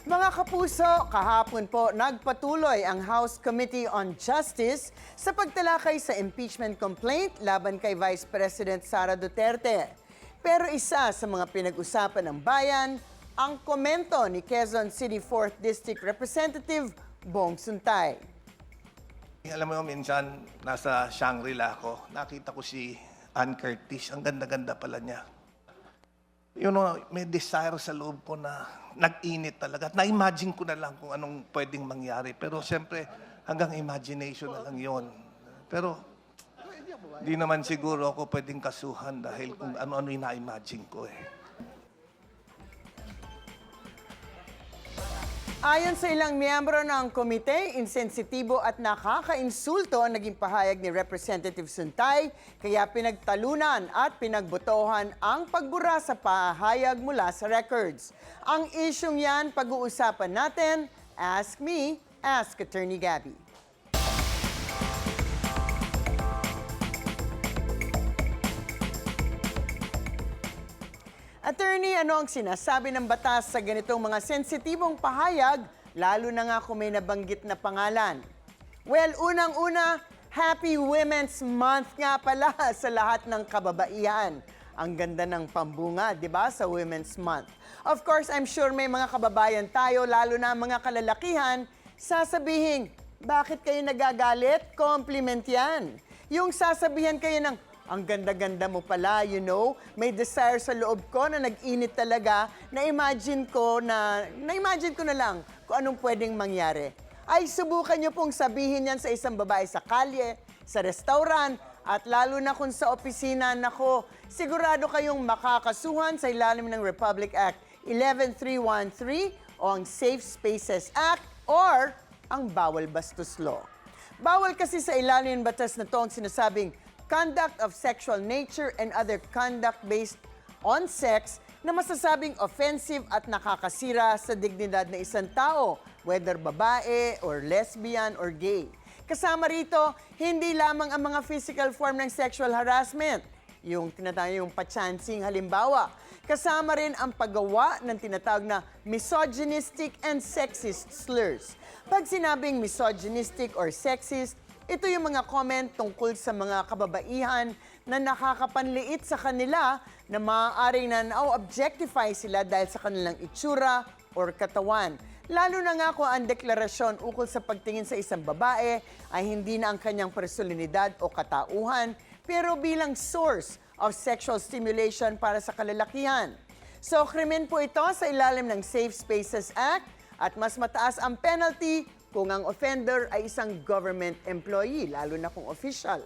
Mga kapuso, kahapon po nagpatuloy ang House Committee on Justice sa pagtalakay sa impeachment complaint laban kay Vice President Sara Duterte. Pero isa sa mga pinag-usapan ng bayan, ang komento ni Quezon City 4th District Representative Bong Suntay. Alam mo, minsan nasa Shangri-La ako, nakita ko si Ann Curtis. Ang ganda-ganda pala niya. You know, may desire sa loob ko na nag-init talaga. Na-imagine ko na lang kung anong pwedeng mangyari. Pero siyempre, hanggang imagination na lang yon. Pero, di naman siguro ako pwedeng kasuhan dahil kung ano-ano yung na-imagine ko eh. Ayon sa ilang miyembro ng komite, insensitibo at nakakainsulto ang naging pahayag ni Representative Suntay, kaya pinagtalunan at pinagbotohan ang pagbura sa pahayag mula sa records. Ang isyong yan, pag-uusapan natin. Ask me, ask Attorney Gabby. Attorney, ano ang sinasabi ng batas sa ganitong mga sensitibong pahayag, lalo na nga kung may nabanggit na pangalan? Well, unang-una, Happy Women's Month nga pala sa lahat ng kababaihan. Ang ganda ng pambunga, di ba, sa Women's Month. Of course, I'm sure may mga kababayan tayo, lalo na mga kalalakihan, sasabihin, bakit kayo nagagalit? Compliment yan. Yung sasabihan kayo ng, ang ganda-ganda mo pala, you know. May desire sa loob ko na nag-init talaga. Na-imagine ko na lang kung anong pwedeng mangyari. Ay, subukan nyo pong sabihin yan sa isang babae sa kalye, sa restaurant, at lalo na kung sa opisina, nako, sigurado kayong makakasuhan sa ilalim ng Republic Act 11313 o ang Safe Spaces Act or ang Bawal Bastos Law. Bawal kasi sa ilalim ng batas na to ang sinasabing conduct of sexual nature and other conduct based on sex na masasabing offensive at nakakasira sa dignidad ng isang tao, whether babae or lesbian or gay. Kasama rito, hindi lamang ang mga physical form ng sexual harassment, yung tinatawag yung pachancing halimbawa. Kasama rin ang paggawa ng tinatawag na misogynistic and sexist slurs. Pag sinabing misogynistic or sexist, ito yung mga comment tungkol sa mga kababaihan na nakakapanliit sa kanila na maaaring na na-objectify sila dahil sa kanilang itsura or katawan. Lalo na nga kung ang deklarasyon ukol sa pagtingin sa isang babae ay hindi na ang kanyang personalidad o katauhan, pero bilang source of sexual stimulation para sa kalalakihan. So, krimen po ito sa ilalim ng Safe Spaces Act at mas mataas ang penalty kung ang offender ay isang government employee, lalo na kung official.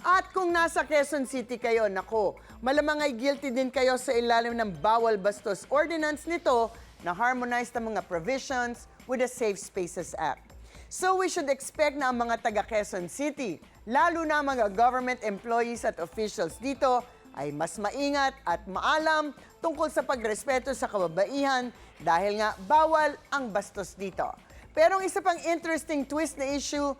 At kung nasa Quezon City kayo, nako, malamang ay guilty din kayo sa ilalim ng Bawal Bastos Ordinance nito na harmonized ang mga provisions with the Safe Spaces Act. So we should expect na ang mga taga Quezon City, lalo na mga government employees at officials dito, ay mas maingat at maalam tungkol sa pagrespeto sa kababaihan dahil nga bawal ang bastos dito. Pero ang isa pang interesting twist na issue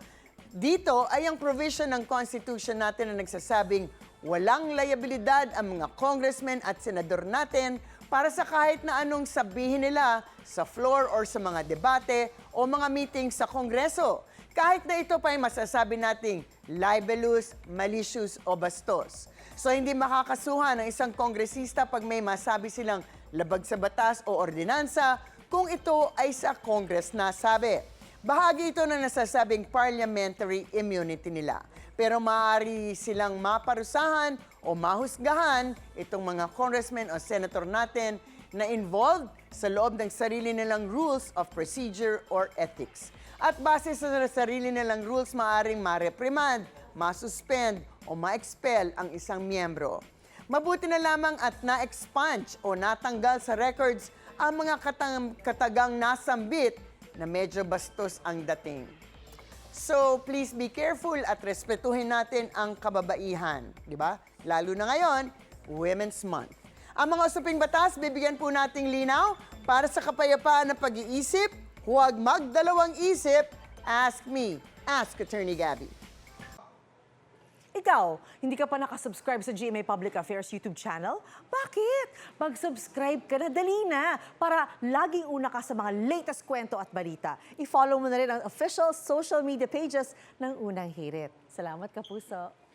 dito ay ang provision ng Constitution natin na nagsasabing walang liabilidad ang mga congressmen at senador natin para sa kahit na anong sabihin nila sa floor or sa mga debate o mga meeting sa Kongreso. Kahit na ito pa ay masasabi nating libelous, malicious o bastos. So hindi makakasuhan ng isang kongresista pag may masabi silang labag sa batas o ordinansa kung ito ay sa Congress na sabi. Bahagi ito na nasasabing parliamentary immunity nila. Pero maaari silang maparusahan o mahusgahan itong mga congressmen o senator natin na involved sa loob ng sarili nilang rules of procedure or ethics. At base sa sarili nilang rules, maaaring ma-reprimand, ma-suspend o ma-expel ang isang miyembro. Mabuti na lamang at na-expunge o natanggal sa records ang mga katagang nasambit na medyo bastos ang dating. So, please be careful at respetuhin natin ang kababaihan, di ba? Lalo na ngayon, Women's Month. Ang mga usaping batas, bibigyan po nating linaw para sa kapayapaan ng pag-iisip. Huwag magdalawang isip. Ask me. Ask Attorney Gabby. Ikaw, hindi ka pa nakasubscribe sa GMA Public Affairs YouTube channel? Bakit? Mag-subscribe ka na, dali na, para laging una ka sa mga latest kwento at balita. I-follow mo na rin ang official social media pages ng Unang Hirit. Salamat, Kapuso.